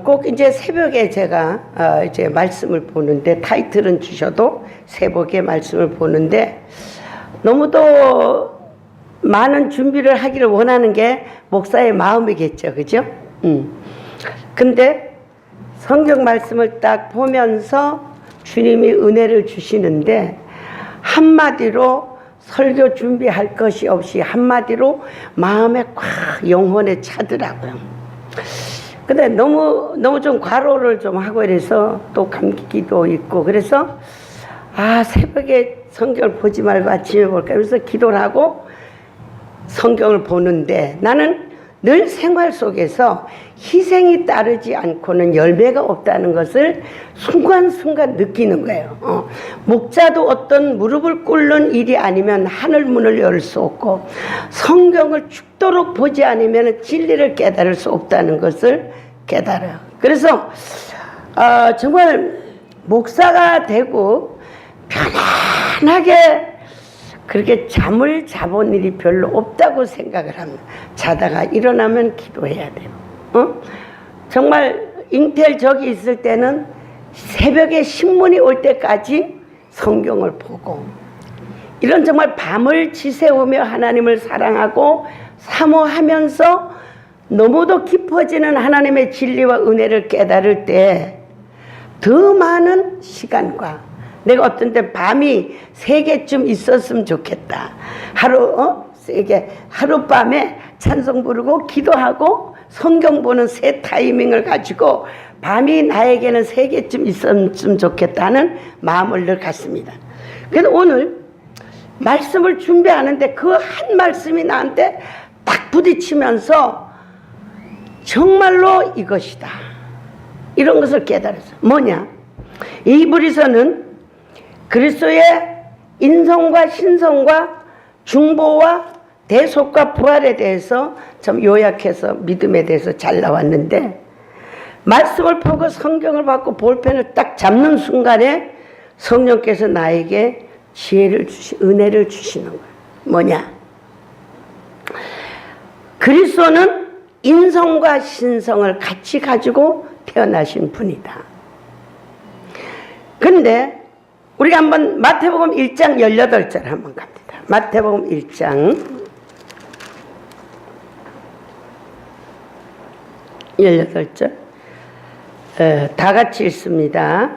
꼭 이제 새벽에 제가 이제 말씀을 보는데, 타이틀은 주셔도 새벽에 말씀을 보는데, 너무도 많은 준비를 하기를 원하는 게 목사의 마음이겠죠, 그죠? 근데 성경 말씀을 딱 보면서 주님이 은혜를 주시는데, 한마디로 설교 준비할 것이 없이 한마디로 마음에 꽉 영혼에 차더라고요. 근데 너무 좀 과로를 좀 하고 이래서 또 감기도 있고, 그래서 새벽에 성경을 보지 말고 아침에 볼까, 그래서 기도를 하고 성경을 보는데, 나는 늘 생활 속에서 희생이 따르지 않고는 열매가 없다는 것을 순간순간 느끼는 거예요. 목자도 어떤 무릎을 꿇는 일이 아니면 하늘 문을 열 수 없고, 성경을 죽도록 보지 않으면 진리를 깨달을 수 없다는 것을 깨달아요. 그래서 정말 목사가 되고 편안하게 그렇게 잠을 자본 일이 별로 없다고 생각을 합니다. 자다가 일어나면 기도해야 돼요. 정말 잉텔 저기 있을 때는 새벽에 신문이 올 때까지 성경을 보고, 이런 정말 밤을 지새우며 하나님을 사랑하고 사모하면서 너무도 깊어지는 하나님의 진리와 은혜를 깨달을 때 더 많은 시간과, 내가 어떤 때 밤이 3개쯤 있었으면 좋겠다. 하룻밤에 찬송 부르고 기도하고 성경 보는 새 타이밍을 가지고 밤이 나에게는 3개쯤 있었으면 좋겠다는 마음을 늘 갖습니다. 그래서 오늘 말씀을 준비하는데 그 한 말씀이 나한테 딱 부딪히면서 정말로 이것이다, 이런 것을 깨달았어요. 뭐냐? 이브리서는 그리스도의 인성과 신성과 중보와 대속과 부활에 대해서 좀 요약해서 믿음에 대해서 잘 나왔는데, 말씀을 보고 성경을 받고 볼펜을 딱 잡는 순간에 성령께서 나에게 지혜를 은혜를 주시는 거예요. 뭐냐? 그리스도는 인성과 신성을 같이 가지고 태어나신 분이다. 근데 우리가 한번 마태복음 1장 18절 한번 갑니다. 마태복음 1장 18절 다 같이 읽습니다.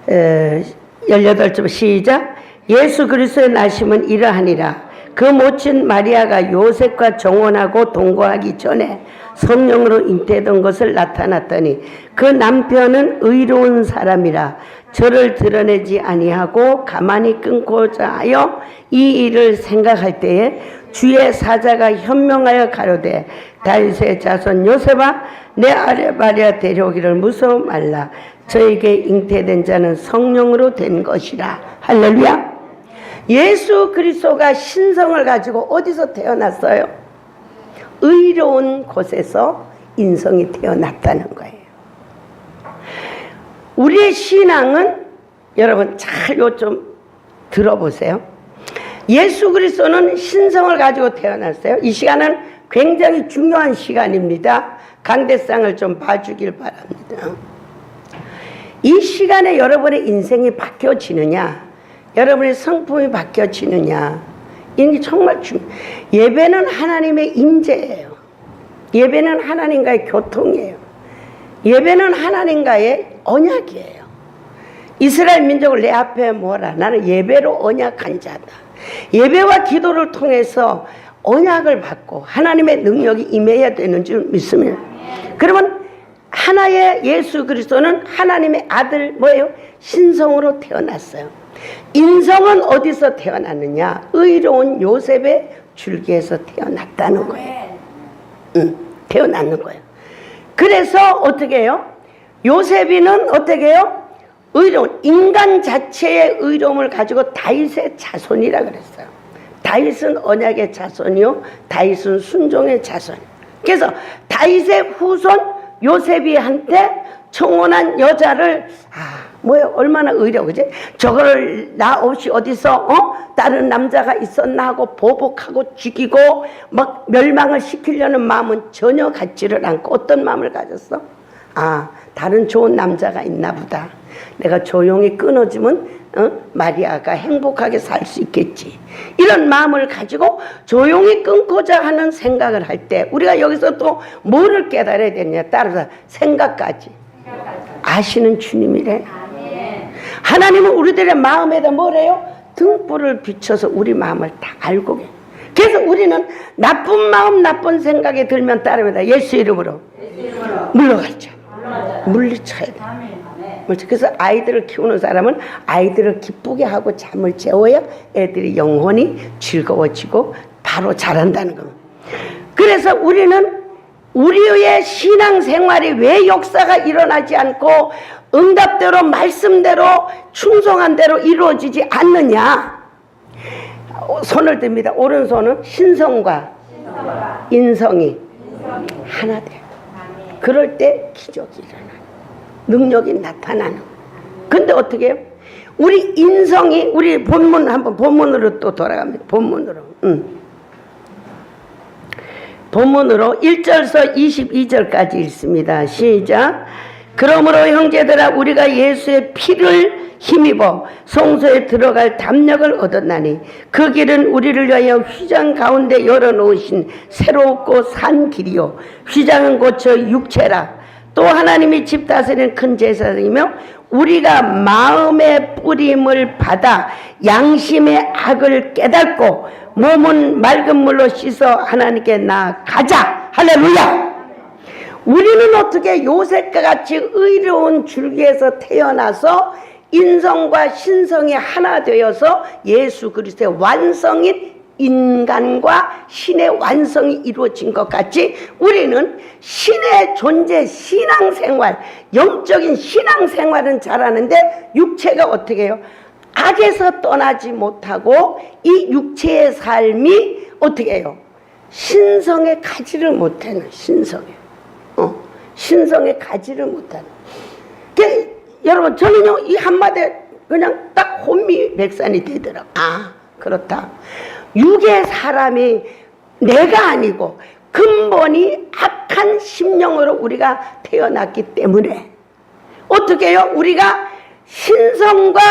18절 시작. 예수 그리스도의 나심은 이러하니라. 그 모친 마리아가 요셉과 정혼하고 동거하기 전에 성령으로 잉태된 것을 나타났더니, 그 남편은 의로운 사람이라 저를 드러내지 아니하고 가만히 끊고자 하여 이 일을 생각할 때에 주의 사자가 현명하여 가로되, 다윗의 자손 요셉아, 내 아래 마리아 데려오기를 무서워 말라. 저에게 잉태된 자는 성령으로 된 것이라. 할렐루야. 예수 그리스도가 신성을 가지고 어디서 태어났어요? 의로운 곳에서 인성이 태어났다는 거예요. 우리의 신앙은, 여러분 잘 좀 들어보세요. 예수 그리스도는 신성을 가지고 태어났어요. 이 시간은 굉장히 중요한 시간입니다. 강대상을 좀 봐주길 바랍니다. 이 시간에 여러분의 인생이 바뀌어지느냐, 여러분의 성품이 바뀌어지느냐, 이게 정말 중요해요. 예배는 하나님의 임재예요. 예배는 하나님과의 교통이에요. 예배는 하나님과의 언약이에요. 이스라엘 민족을 내 앞에 모아라. 나는 예배로 언약한 자다. 예배와 기도를 통해서 언약을 받고 하나님의 능력이 임해야 되는 줄 믿습니다. 그러면 하나의 예수 그리스도는 하나님의 아들 뭐예요? 신성으로 태어났어요. 인성은 어디서 태어났느냐? 의로운 요셉의 줄기에서 태어났다는 거예요. 태어났는 거예요. 그래서 어떻게 해요? 요셉이는 어떻게 해요? 의로운, 인간 자체의 의로움을 가지고 다윗의 자손이라 그랬어요. 다윗은 언약의 자손이요 다윗은 순종의 자손. 그래서 다윗의 후손 요셉이 한테 청혼한 여자를 뭐야 얼마나 의려 그지? 저걸 나 없이 어디서 다른 남자가 있었나 하고 보복하고 죽이고 막 멸망을 시키려는 마음은 전혀 갖지를 않고 어떤 마음을 가졌어? 다른 좋은 남자가 있나 보다. 내가 조용히 끊어주면 마리아가 행복하게 살 수 있겠지. 이런 마음을 가지고 조용히 끊고자 하는 생각을 할 때 우리가 여기서 또 뭐를 깨달아야 되느냐 따라서 생각까지 아시는 주님이래. 하나님은 우리들의 마음에다 뭐래요? 등불을 비춰서 우리 마음을 다 알고 계세요. 그래서 우리는 나쁜 마음 나쁜 생각이 들면 따릅니다. 예수 이름으로 물러가죠. 물리쳐야 돼. 그래서 아이들을 키우는 사람은 아이들을 기쁘게 하고 잠을 재워야 애들이 영혼이 즐거워지고 바로 자란다는 겁니다. 그래서 우리는 우리의 신앙생활이 왜 역사가 일어나지 않고 응답대로 말씀대로 충성한 대로 이루어지지 않느냐. 손을 듭니다. 오른손은 신성과 인성이 하나 돼요. 그럴 때 기적이 일어나요. 능력이 나타나는. 근데 어떻게 해요? 우리 인성이 우리 본문 한번 본문으로 또 돌아갑니다. 본문으로. 본문으로 1절서 22절까지 읽습니다. 시작. 그러므로 형제들아 우리가 예수의 피를 힘입어 성소에 들어갈 담력을 얻었나니 그 길은 우리를 위하여 휘장 가운데 열어놓으신 새롭고 산 길이요 휘장은 고쳐 육체라. 또 하나님이 집 다스리는 큰 제사장이며 우리가 마음의 뿌림을 받아 양심의 악을 깨닫고 몸은 맑은 물로 씻어 하나님께 나아가자. 할렐루야. 우리는 어떻게 요셉과 같이 의로운 줄기에서 태어나서 인성과 신성이 하나 되어서 예수 그리스도의 완성인 인간과 신의 완성이 이루어진 것 같이 우리는 신의 존재, 신앙생활, 영적인 신앙생활은 잘하는데 육체가 어떻게 해요? 악에서 떠나지 못하고 이 육체의 삶이 어떻게 해요? 신성에 가지를 못하는 신성에 신성에 가지를 못하는. 여러분 저는요 이 한마디에 그냥 딱 혼미백산이 되더라고요. 그렇다. 육의 사람이 내가 아니고 근본이 악한 심령으로 우리가 태어났기 때문에 어떻게 해요? 우리가 신성과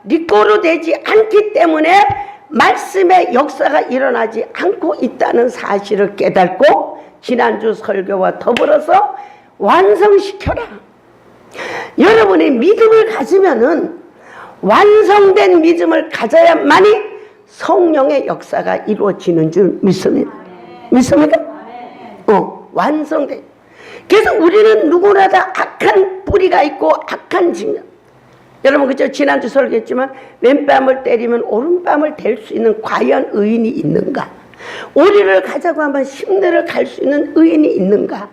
리꼬로 되지 않기 때문에 말씀의 역사가 일어나지 않고 있다는 사실을 깨닫고 지난주 설교와 더불어서 완성시켜라. 여러분이 믿음을 가지면은 완성된 믿음을 가져야만이 성령의 역사가 이루어지는 줄 믿습니다. 믿습니까? 완성된. 그래서 우리는 누구나 다 악한 뿌리가 있고 악한 직면. 여러분 그죠? 지난주 설교했지만 왼뺨을 때리면 오른뺨을 댈 수 있는 과연 의인이 있는가? 오리를 가자고 하면 10리를 갈 수 있는 의인이 있는가?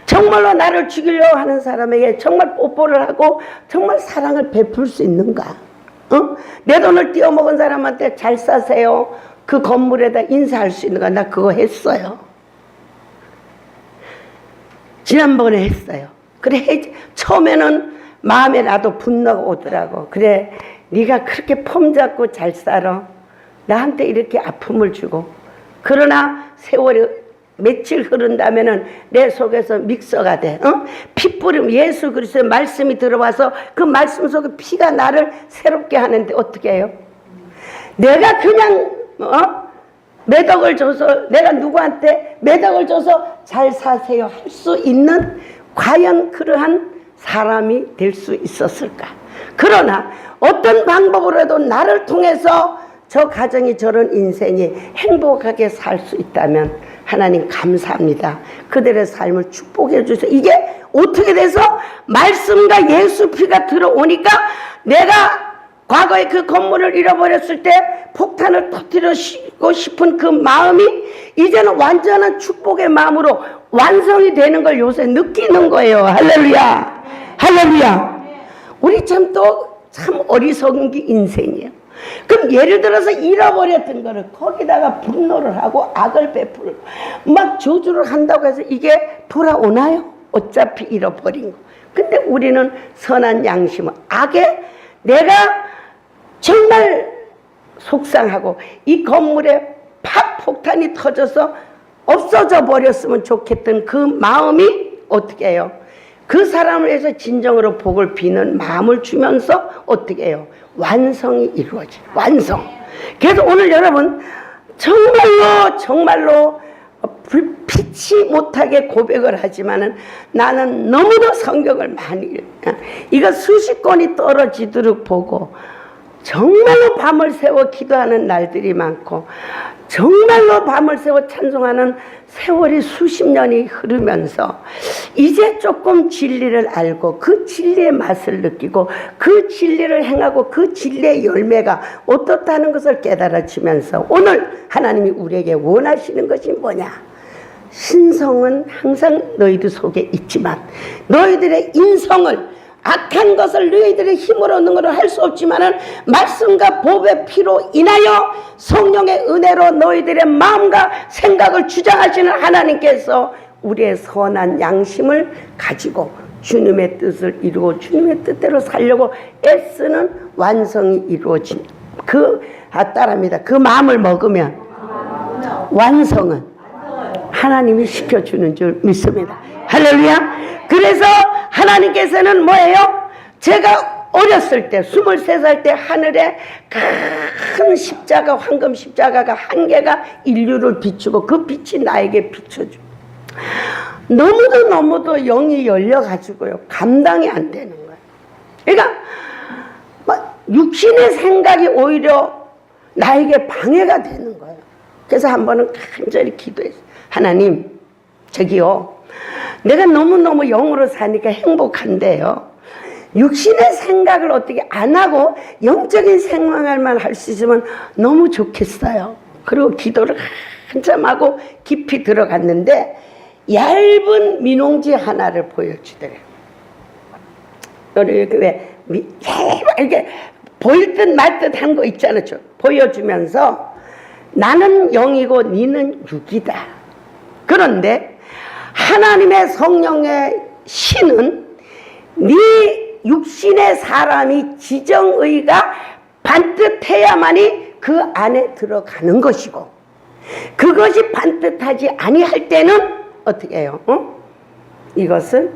정말로 나를 죽이려고 하는 사람에게 정말 뽀뽀를 하고 정말 사랑을 베풀 수 있는가? 내 돈을 띄어먹은 사람한테 잘 사세요. 그 건물에다 인사할 수 있는가? 나 그거 했어요. 지난번에 했어요. 그래 처음에는 마음에 나도 분노가 오더라고. 그래 네가 그렇게 폼 잡고 잘 살아. 나한테 이렇게 아픔을 주고. 그러나 세월이 며칠 흐른다면은 내 속에서 믹서가 돼. 피 뿌리면 예수 그리스도의 말씀이 들어와서 그 말씀 속에 피가 나를 새롭게 하는데 어떻게 해요? 내가 그냥 매덕을 줘서 내가 누구한테 매덕을 줘서 잘 사세요 할 수 있는 과연 그러한 사람이 될 수 있었을까? 그러나 어떤 방법으로라도 나를 통해서 저 가정이 저런 인생이 행복하게 살 수 있다면 하나님 감사합니다. 그들의 삶을 축복해 주세요. 이게 어떻게 돼서 말씀과 예수 피가 들어오니까 내가 과거에 그 건물을 잃어버렸을 때 폭탄을 터뜨리고 싶은 그 마음이 이제는 완전한 축복의 마음으로 완성이 되는 걸 요새 느끼는 거예요. 할렐루야. 할렐루야. 우리 참 또 참 어리석은 게 인생이에요. 그럼 예를 들어서 잃어버렸던 거를 거기다가 분노를 하고 악을 베풀고 막 저주를 한다고 해서 이게 돌아오나요? 어차피 잃어버린 거. 근데 우리는 선한 양심은 악에 내가 정말 속상하고 이 건물에 팍 폭탄이 터져서 없어져 버렸으면 좋겠던 그 마음이 어떻게 해요? 그 사람을 위해서 진정으로 복을 비는 마음을 주면서 어떻게 해요? 완성이 이루어져요. 완성. 그래서 오늘 여러분 정말로 피치 못하게 고백을 하지만은 나는 너무도 성경을 많이 읽어. 이거 수십 권이 떨어지도록 보고 정말로 밤을 새워 기도하는 날들이 많고 정말로 밤을 새워 찬송하는 세월이 수십 년이 흐르면서 이제 조금 진리를 알고 그 진리의 맛을 느끼고 그 진리를 행하고 그 진리의 열매가 어떻다는 것을 깨달아지면서 오늘 하나님이 우리에게 원하시는 것이 뭐냐? 신성은 항상 너희들 속에 있지만 너희들의 인성을 악한 것을 너희들의 힘으로 능으로 할 수 없지만은 말씀과 법의 피로 인하여 성령의 은혜로 너희들의 마음과 생각을 주장하시는 하나님께서 우리의 선한 양심을 가지고 주님의 뜻을 이루고 주님의 뜻대로 살려고 애쓰는 완성이 이루어진 따라합니다. 그 마음을 먹으면 완성은 하나님이 시켜주는 줄 믿습니다. 할렐루야. 그래서 하나님께서는 뭐예요? 제가 어렸을 때 23살 때 하늘에 큰 십자가 황금 십자가가 한 개가 인류를 비추고 그 빛이 나에게 비춰줘. 너무도 영이 열려가지고요 감당이 안 되는 거예요. 그러니까 육신의 생각이 오히려 나에게 방해가 되는 거예요. 그래서 한 번은 간절히 기도했어요. 하나님 저기요 내가 너무너무 영으로 사니까 행복한데요 육신의 생각을 어떻게 안 하고 영적인 생활만 할 수 있으면 너무 좋겠어요. 그리고 기도를 한참 하고 깊이 들어갔는데 얇은 민홍지 하나를 보여주더래요. 이렇게 왜 이렇게 보일 듯 말 듯 한 거 있잖아요. 보여주면서 나는 영이고 너는 육이다. 그런데 하나님의 성령의 신은 네 육신의 사람이 지정의가 반듯해야만이 그 안에 들어가는 것이고 그것이 반듯하지 아니할 때는 어떻게 해요? 이것은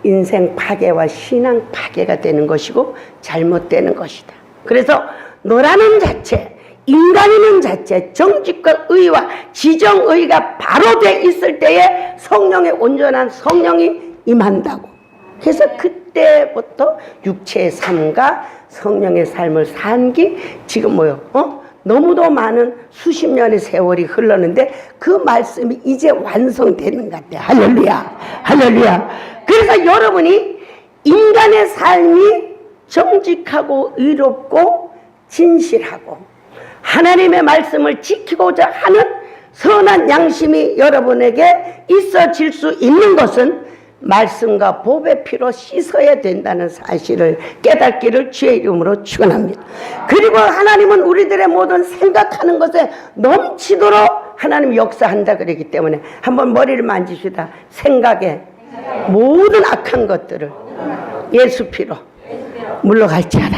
인생 파괴와 신앙 파괴가 되는 것이고 잘못되는 것이다. 그래서 너라는 자체 인간이는 자체 정직과 의와 지정의가 바로 돼 있을 때에 성령의 온전한 성령이 임한다고. 그래서 그때부터 육체의 삶과 성령의 삶을 산 게 지금 너무도 많은 수십 년의 세월이 흘렀는데 그 말씀이 이제 완성되는 것 같아요. 할렐루야. 할렐루야. 그래서 여러분이 인간의 삶이 정직하고 의롭고 진실하고 하나님의 말씀을 지키고자 하는 선한 양심이 여러분에게 있어질 수 있는 것은 말씀과 법의 피로 씻어야 된다는 사실을 깨닫기를 주의 이름으로 축원합니다. 그리고 하나님은 우리들의 모든 생각하는 것에 넘치도록 하나님 역사한다 그러기 때문에 한번 머리를 만지시다 생각에 모든 악한 것들을 예수 피로 물러갈지어다.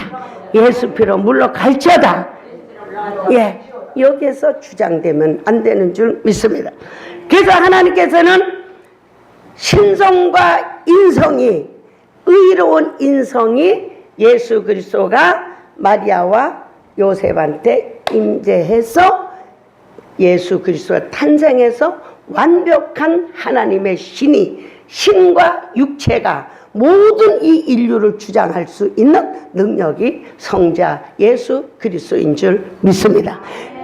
예수 피로 물러갈지어다. 예, 여기에서 주장되면 안 되는 줄 믿습니다. 그래서 하나님께서는 신성과 인성이 의로운 인성이 예수 그리스도가 마리아와 요셉한테 임재해서 예수 그리스도가 탄생해서 완벽한 하나님의 신과 육체가 모든 이 인류를 주장할 수 있는 능력이 성자 예수 그리스도인 줄 믿습니다.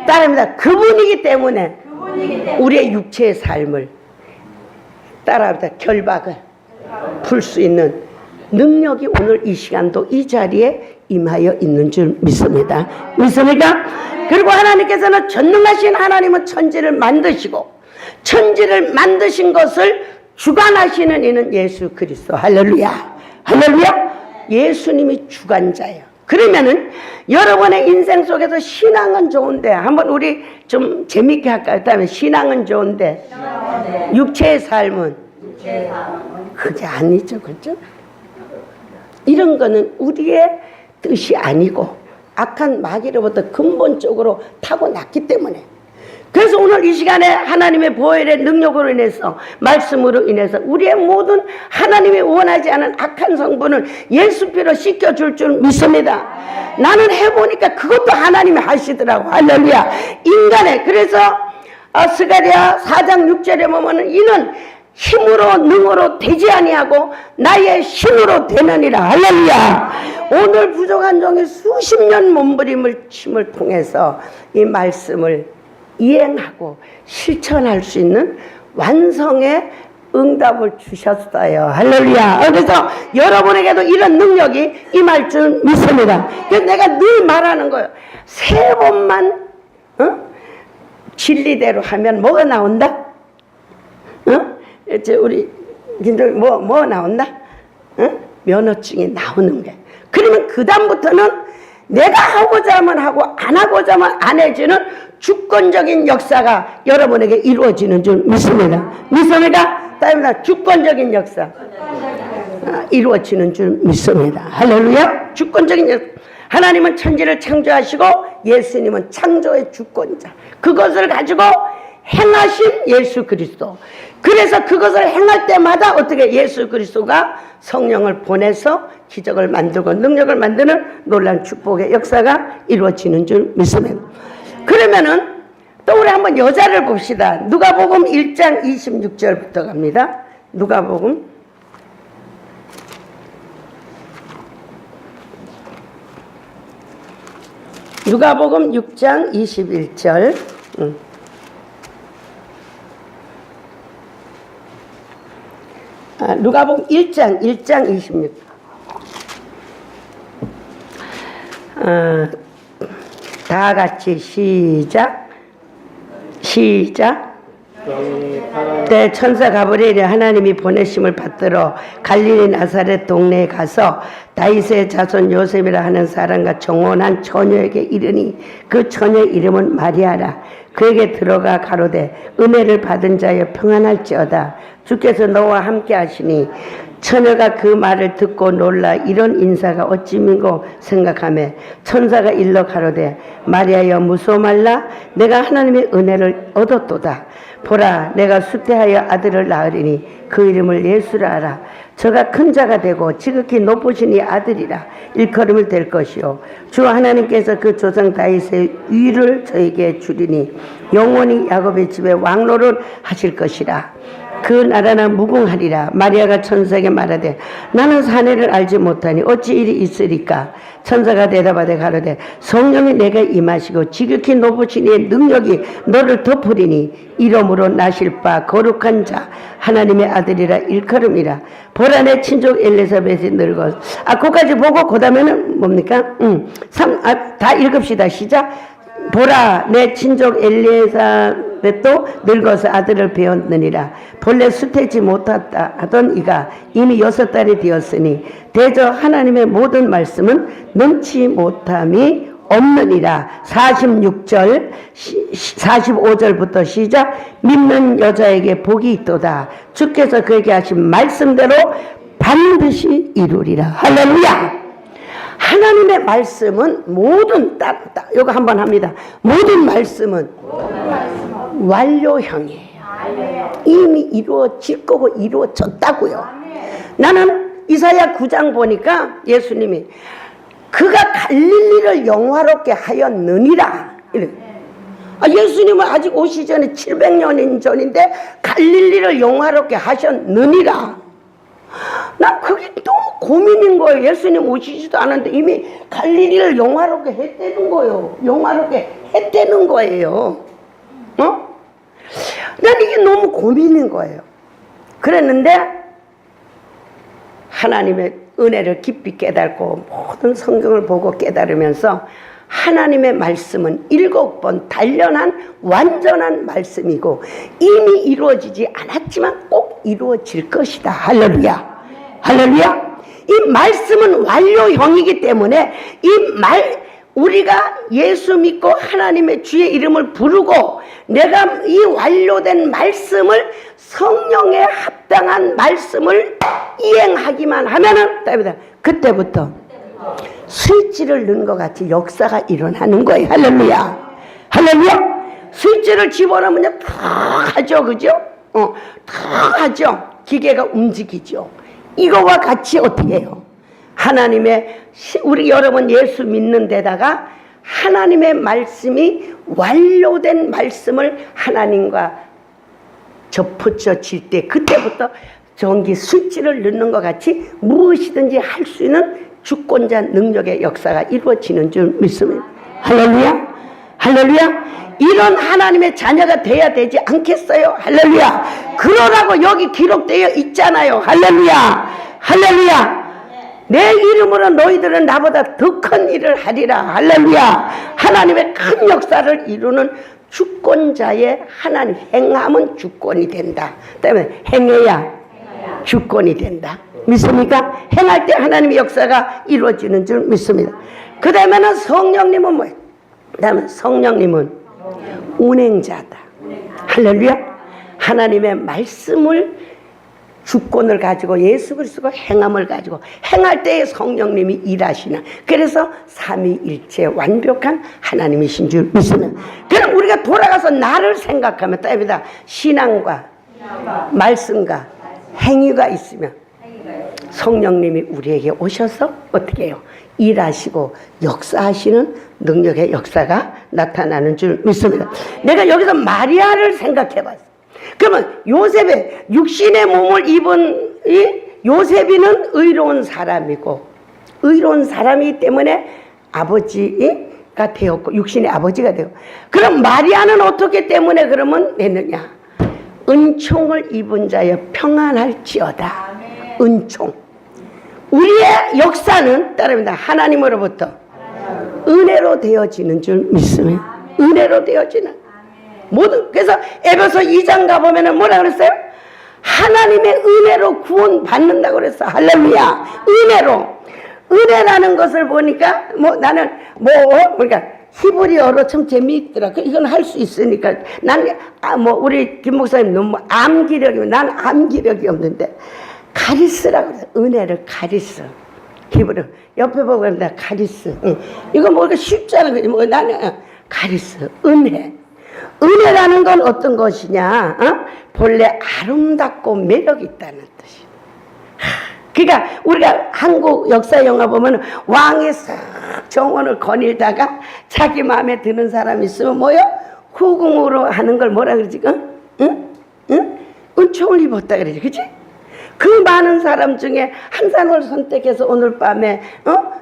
따라합니다. 그분이기 때문에 우리의 육체의 삶을 따라합니다. 결박을 풀 수 있는 능력이 오늘 이 시간도 이 자리에 임하여 있는 줄 믿습니다. 믿습니까? 그리고 하나님께서는 전능하신 하나님은 천지를 만드시고 천지를 만드신 것을 주관하시는 이는 예수 그리스도. 할렐루야. 할렐루야. 예수님이 주관자예요. 그러면은 여러분의 인생 속에서 신앙은 좋은데 한번 우리 좀 재밌게 할까요? 그다음에 신앙은 좋은데 육체의 삶은 그게 아니죠, 그렇죠? 이런 거는 우리의 뜻이 아니고 악한 마귀로부터 근본적으로 타고났기 때문에. 그래서 오늘 이 시간에 하나님의 보혈의 능력으로 인해서, 말씀으로 인해서 우리의 모든 하나님이 원하지 않은 악한 성분을 예수 피로 씻겨줄 줄 믿습니다. 나는 해보니까 그것도 하나님이 하시더라고. 할렐루야. 인간의, 그래서 스가랴 4장 6절에 보면은 이는 힘으로 능으로 되지 아니하고 나의 신으로 되느니라. 할렐루야. 오늘 부족한 종이 수십 년 몸부림을 침을 통해서 이 말씀을 이행하고 실천할 수 있는 완성의 응답을 주셨어요. 할렐루야. 그래서 여러분에게도 이런 능력이 임할 줄 믿습니다. 그래서 내가 늘 말하는 거예요. 세 번만 진리대로 하면 뭐가 나온다? 이제 우리 뭐 나온다? 면허증이 나오는 게. 그러면 그 다음부터는 내가 하고자 하면 하고 안 하고자 하면 안 해지는 주권적인 역사가 여러분에게 이루어지는 줄 믿습니다. 믿습니까? 따입니다. 주권적인 역사 이루어지는 줄 믿습니다. 할렐루야. 주권적인 역사. 하나님은 천지를 창조하시고 예수님은 창조의 주권자. 그것을 가지고 행하신 예수 그리스도. 그래서 그것을 행할 때마다 어떻게 예수 그리스도가 성령을 보내서 기적을 만들고 능력을 만드는 놀라운 축복의 역사가 이루어지는 줄 믿습니다. 그러면은 또 우리 한번 여자를 봅시다. 누가복음 1장 26절부터 갑니다. 누가복음 6장 21절. 누가복음 1장 26. 다 같이 시작. 때 천사 가브리엘이 하나님이 보내심을 받들어 갈릴리 나사렛 동네에 가서 다윗의 자손 요셉이라 하는 사람과 정혼한 처녀에게 이르니 그 처녀의 이름은 마리아라. 그에게 들어가 가로되 은혜를 받은 자여 평안할지어다. 주께서 너와 함께 하시니 처녀가 그 말을 듣고 놀라 이런 인사가 어찌 민고 생각하며 천사가 일러 가로되 마리아여 무서워 말라. 내가 하나님의 은혜를 얻었도다. 보라 내가 수태하여 아들을 낳으리니 그 이름을 예수라 하라. 저가 큰 자가 되고 지극히 높으신 이 아들이라 일컬음을 될 것이요 주 하나님께서 그 조상 다윗의 위를 저에게 주리니 영원히 야곱의 집에 왕노를 하실 것이라. 그 나라는 무궁하리라. 마리아가 천사에게 말하되 나는 사내를 알지 못하니 어찌 일이 있으리까. 천사가 대답하되 가로되 성령이 내게 임하시고 지극히 높으신 이의 능력이 너를 덮으리니 이름으로 나실 바 거룩한 자 하나님의 아들이라 일컬음이라. 보라 내 친족 엘리사벳이 늙어. 그까지 보고 그 다음에는 뭡니까? 다 읽읍시다. 시작. 보라 내 친족 엘리사벳도 늙어서 아들을 배웠느니라. 본래 수태지 못했다 하던 이가 이미 6달이 되었으니 대저 하나님의 모든 말씀은 넘치 못함이 없느니라. 46절 45절부터 시작. 믿는 여자에게 복이 있도다. 주께서 그에게 하신 말씀대로 반드시 이루리라. 할렐루야. 하나님의 말씀은 모든 이거 한번 합니다. 모든 말씀은 완료형이에요. 이미 이루어질 거고 이루어졌다고요. 나는 이사야 9장 보니까 예수님이 그가 갈릴리를 영화롭게 하였느니라. 예수님은 아직 오시기 전에 700년 전인데 갈릴리를 영화롭게 하셨느니라. 난 그게 너무 고민인 거예요. 예수님 오시지도 않았는데 이미 갈릴리를 영화롭게 했다는 거예요. 영화롭게 했다는 거예요. 난 이게 너무 고민인 거예요. 그랬는데 하나님의 은혜를 깊이 깨닫고 모든 성경을 보고 깨달으면서 하나님의 말씀은 7번 단련한 완전한 말씀이고 이미 이루어지지 않았지만 꼭 이루어질 것이다. 할렐루야. 할렐루야. 이 말씀은 완료형이기 때문에 우리가 예수 믿고 하나님의 주의 이름을 부르고 내가 이 완료된 말씀을 성령에 합당한 말씀을 이행하기만 하면은 그때부터 스위치를 넣은 것 같이 역사가 일어나는 거예요. 할렐루야. 할렐루야. 스위치를 집어넣으면 탁 하죠. 그죠? 탁 하죠. 기계가 움직이죠. 이거와 같이 어떻게 해요? 우리 여러분 예수 믿는 데다가 하나님의 말씀이 완료된 말씀을 하나님과 접붙여질 때 그때부터 전기 스위치를 넣는 것 같이 무엇이든지 할 수 있는 주권자 능력의 역사가 이루어지는 줄 믿습니다. 할렐루야. 할렐루야. 이런 하나님의 자녀가 돼야 되지 않겠어요? 할렐루야. 그러라고 여기 기록되어 있잖아요. 할렐루야. 할렐루야. 내 이름으로 너희들은 나보다 더 큰 일을 하리라. 할렐루야. 하나님의 큰 역사를 이루는 주권자의 하나님 행함은 주권이 된다. 때문에 행해야 주권이 된다. 믿습니까? 행할 때 하나님의 역사가 이루어지는 줄 믿습니다. 그 다음에는 성령님은 뭐예요? 그 다음에 성령님은 운행자다. 할렐루야. 하나님의 말씀을 주권을 가지고 예수 그리스도가 행함을 가지고 행할 때에 성령님이 일하시는, 그래서 삼위일체 완벽한 하나님이신 줄 믿습니다. 그럼 우리가 돌아가서 나를 생각하면 따입니다. 신앙과 말씀과 행위가 있으면 성령님이 우리에게 오셔서 어떻게 해요? 일하시고 역사하시는 능력의 역사가 나타나는 줄 믿습니다. 내가 여기서 마리아를 생각해 봤어. 그러면 요셉의 육신의 몸을 입은 요셉이는 의로운 사람이고, 의로운 사람이기 때문에 아버지가 되었고 육신의 아버지가 되고, 그럼 마리아는 어떻기 때문에 그러면 됐느냐? 은총을 입은 자여 평안할지어다. 은총. 우리의 역사는 따릅니다. 하나님으로부터 은혜로 되어지는 줄 믿습니다. 은혜로 되어지는 모든. 그래서 에베소 2장 가보면 뭐라 그랬어요? 하나님의 은혜로 구원 받는다고 그랬어. 할렐루야. 은혜로. 은혜라는 것을 보니까 나는 그러니까 히브리어로 참 재미있더라. 이건 할 수 있으니까. 우리 김 목사님 너무 암기력이, 난 암기력이 없는데 카리스라고 그래. 은혜를 카리스. 히브리어. 옆에 보고 그런다. 카리스. 이거 뭐가 쉽잖아. 나는 카리스. 은혜. 은혜라는 건 어떤 것이냐? 본래 아름답고 매력 있다는 뜻이야. 그러니까 우리가 한국 역사 영화 보면 왕이 싹 정원을 거닐다가 자기 마음에 드는 사람이 있으면 뭐요? 후궁으로 하는 걸 뭐라 그러지? 은총을 입었다 그러지, 그치? 그 많은 사람 중에 한 사람을 선택해서 오늘 밤에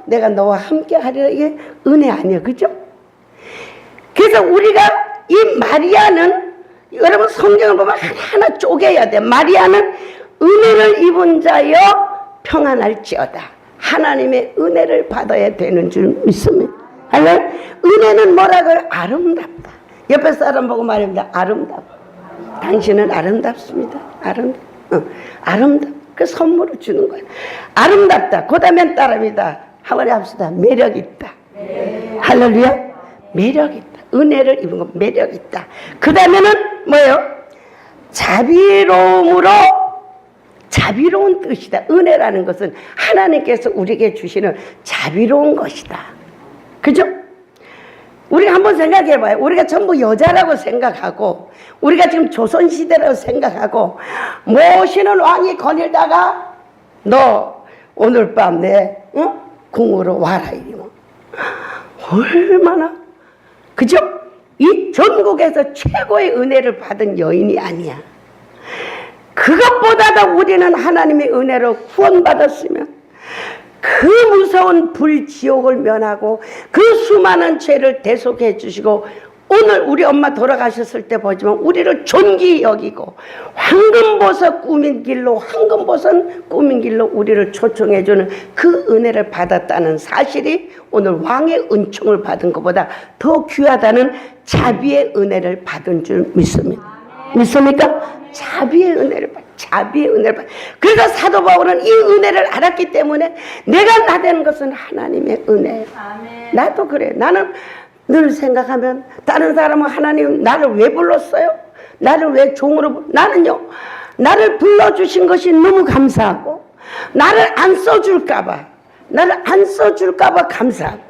내가 너와 함께 하리라. 이게 은혜 아니야, 그죠? 그래서 우리가 이 마리아는, 여러분 성경을 보면 하나하나 쪼개야 돼. 마리아는 은혜를 입은 자여 평안할지어다. 하나님의 은혜를 받아야 되는 줄 믿습니다. 은혜는 뭐라고요? 아름답다. 옆에 사람 보고 말합니다. 아름답다. 당신은 아름답습니다. 아름답다. 그 선물을 주는 거예요. 아름답다. 그 다음엔 따릅니다. 한번 합시다. 매력있다. 할렐루야. 매력있다. 은혜를 입은 거 매력있다. 그 다음에는 뭐예요? 자비로운 뜻이다. 은혜라는 것은 하나님께서 우리에게 주시는 자비로운 것이다. 그죠? 우리가 한번 생각해 봐요. 우리가 전부 여자라고 생각하고, 우리가 지금 조선시대라고 생각하고, 모시는 왕이 거닐다가 너 오늘 밤 내 궁으로 와라 이러면 얼마나, 그죠? 이 전국에서 최고의 은혜를 받은 여인이 아니야. 그것보다도 우리는 하나님의 은혜로 구원받았으면 그 무서운 불지옥을 면하고 그 수많은 죄를 대속해 주시고, 오늘 우리 엄마 돌아가셨을 때 보지만 우리를 존귀 여기고 황금보석 꾸민 길로, 황금보석 꾸민 길로 우리를 초청해 주는 그 은혜를 받았다는 사실이 오늘 왕의 은총을 받은 것보다 더 귀하다는 자비의 은혜를 받은 줄 믿습니다. 믿습니까? 자비의 은혜를 받. 자비의 은혜를 받. 그래서 사도 바울은 이 은혜를 알았기 때문에 내가 나된 것은 하나님의 은혜예요. 나도 그래. 나는 늘 생각하면 다른 사람은 하나님 나를 왜 불렀어요? 나를 왜 종으로 나는요. 나를 불러주신 것이 너무 감사하고 나를 안 써줄까 봐 감사하고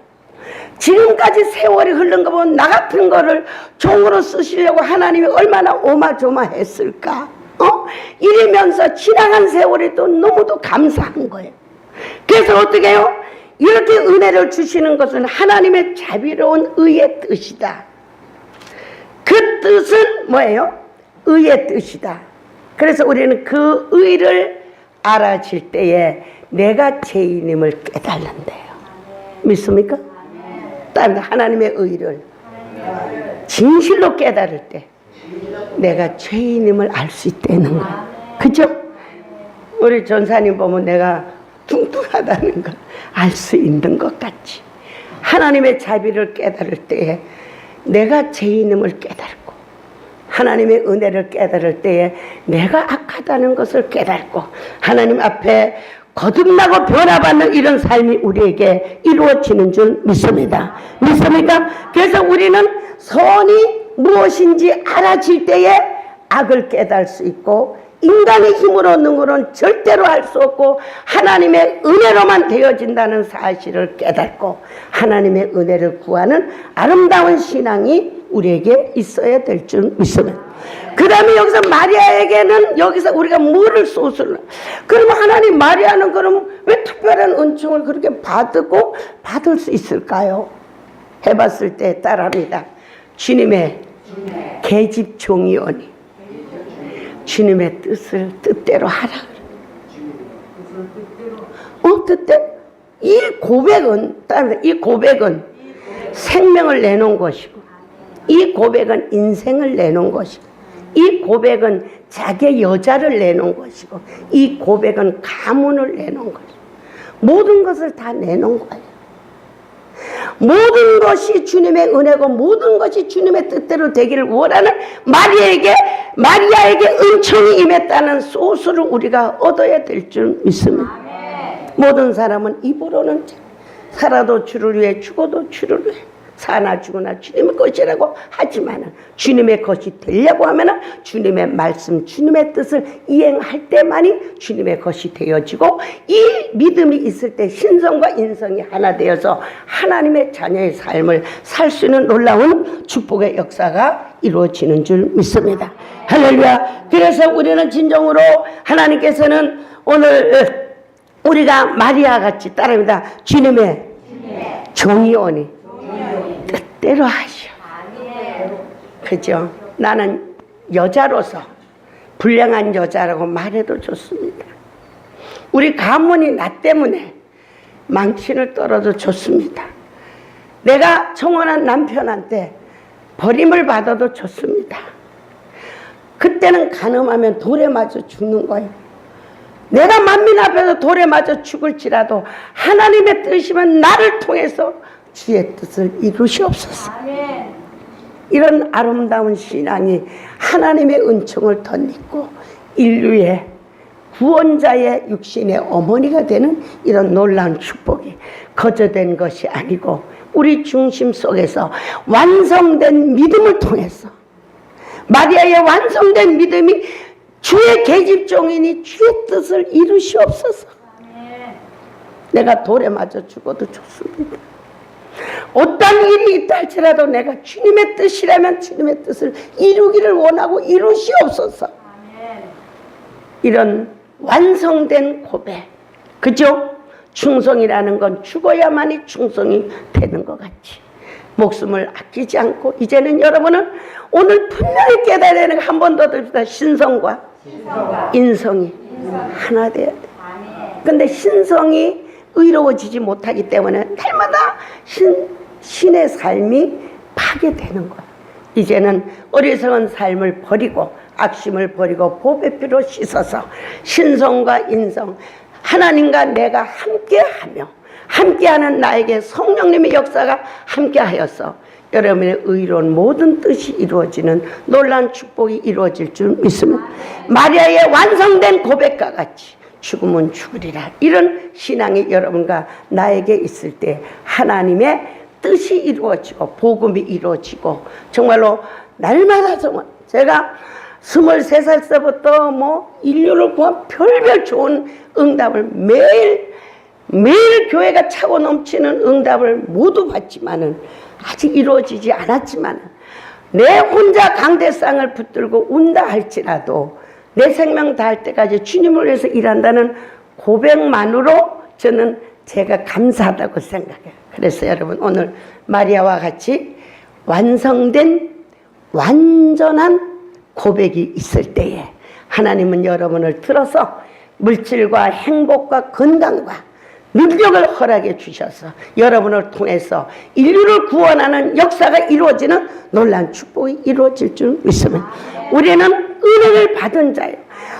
지금까지 세월이 흐른 거 보면 나 같은 거를 종으로 쓰시려고 하나님이 얼마나 오마조마했을까. 이러면서 지나간 세월이 또 너무도 감사한 거예요. 그래서 어떻게 해요? 이렇게 은혜를 주시는 것은 하나님의 자비로운 의의 뜻이다. 그 뜻은 뭐예요? 의의 뜻이다. 그래서 우리는 그 의를 알아질 때에 내가 죄인임을 깨달는데요. 믿습니까? 하나님의 의를 진실로 깨달을 때 내가 죄인임을 알 수 있다는 거예요. 그죠? 우리 전사님 보면 내가 뚱뚱하다는 걸 알 수 있는 것 같이 하나님의 자비를 깨달을 때에 내가 죄인임을 깨달고 하나님의 은혜를 깨달을 때에 내가 악하다는 것을 깨달고 하나님 앞에 거듭나고 변화받는 이런 삶이 우리에게 이루어지는 줄 믿습니다. 믿습니까? 그래서 우리는 선이 무엇인지 알아질 때에 악을 깨달을 수 있고 인간의 힘으로 능으로는 절대로 할 수 없고 하나님의 은혜로만 되어진다는 사실을 깨닫고 하나님의 은혜를 구하는 아름다운 신앙이 우리에게 있어야 될 줄 믿습니다. 그 다음에 여기서 마리아에게는 여기서 우리가 뭐를 쏘술러 그러면 하나님 마리아는 그럼 왜 특별한 은총을 그렇게 받을 수 있을까요? 해봤을 때 따라합니다. 주님의 계집 종이오니 주님의 뜻대로 하라. 뜻대로. 이 고백은 생명을 내놓은 것이고, 이 고백은 인생을 내놓은 것이고, 이 고백은 자기의 여자를 내놓은 것이고, 이 고백은 가문을 내놓은 것이고, 모든 것을 다 내놓은 거예요. 모든 것이 주님의 은혜고 모든 것이 주님의 뜻대로 되기를 원하는 마리아에게 은총이 임했다는 소수를 우리가 얻어야 될 줄 믿습니다. 모든 사람은 입으로는 살아도 주를 위해 죽어도 주를 위해 사나 죽으나 주님의 것이라고 하지만 주님의 것이 되려고 하면 주님의 말씀 주님의 뜻을 이행할 때만이 주님의 것이 되어지고 이 믿음이 있을 때 신성과 인성이 하나 되어서 하나님의 자녀의 삶을 살 수 있는 놀라운 축복의 역사가 이루어지는 줄 믿습니다. 할렐루야. 그래서 우리는 진정으로 하나님께서는 오늘 우리가 마리아 같이 따릅니다. 주님의 종이오니 뜻대로 하시오. 그죠? 나는 여자로서 불량한 여자라고 말해도 좋습니다. 우리 가문이 나 때문에 망신을 떨어도 좋습니다. 내가 청혼한 남편한테 버림을 받아도 좋습니다. 그때는 간음하면 돌에 맞아 죽는 거예요. 내가 만민 앞에서 돌에 맞아 죽을지라도 하나님의 뜻이면 나를 통해서 주의 뜻을 이루시옵소서. 이런 아름다운 신앙이 하나님의 은총을 덧입고 인류의 구원자의 육신의 어머니가 되는 이런 놀라운 축복이 거저된 것이 아니고 우리 중심 속에서 완성된 믿음을 통해서 마리아의 완성된 믿음이 주의 계집종이니 주의 뜻을 이루시옵소서. 내가 돌에 맞아 죽어도 좋습니다. 어떤 일이 있다 할지라도 내가 주님의 뜻이라면 주님의 뜻을 이루기를 원하고 이루시옵소서. 이런 완성된 고백. 그죠? 충성이라는 건 죽어야만이 충성이 되는 것 같이 목숨을 아끼지 않고 이제는 여러분은 오늘 분명히 깨달아야 되는 한 번 더 듭시다. 신성과 인성이 하나 돼야 돼. 근데 신성이 의로워지지 못하기 때문에 날마다 신의 삶이 파괴되는 거야. 이제는 어리석은 삶을 버리고 악심을 버리고 보배 피로 씻어서 신성과 인성 하나님과 내가 함께하며 함께하는 나에게 성령님의 역사가 함께하여서 여러분의 의로운 모든 뜻이 이루어지는 놀라운 축복이 이루어질 줄 믿습니다. 마리아의 완성된 고백과 같이 죽으면 죽으리라. 이런 신앙이 여러분과 나에게 있을 때 하나님의 뜻이 이루어지고 복음이 이루어지고 정말로 날마다 정말 제가 23살 때부터 뭐 인류를 구한 별별 좋은 응답을 매일 교회가 차고 넘치는 응답을 모두 받지만은 아직 이루어지지 않았지만 내 혼자 강대상을 붙들고 운다 할지라도 내 생명 다할 때까지 주님을 위해서 일한다는 고백만으로 저는 제가 감사하다고 생각해요. 그래서 여러분 오늘 마리아와 같이 완성된 완전한 고백이 있을 때에 하나님은 여러분을 들어서 물질과 행복과 건강과 능력을 허락해 주셔서 여러분을 통해서 인류를 구원하는 역사가 이루어지는 놀라운 축복이 이루어질 줄 믿습니다. 우리는 은혜를 받은 자예요.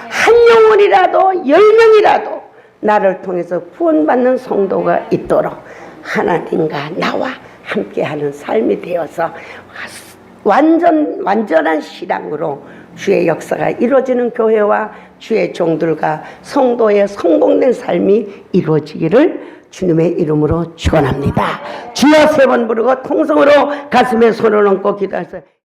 한 영혼이라도 10명이라도 나를 통해서 구원받는 성도가 있도록 하나님과 나와 함께하는 삶이 되어서 완전한 신앙으로 주의 역사가 이루어지는 교회와 주의 종들과 성도의 성공된 삶이 이루어지기를 주님의 이름으로 축원합니다. 주여 3번 부르고 통성으로 가슴에 손을 얹고 기도하세요.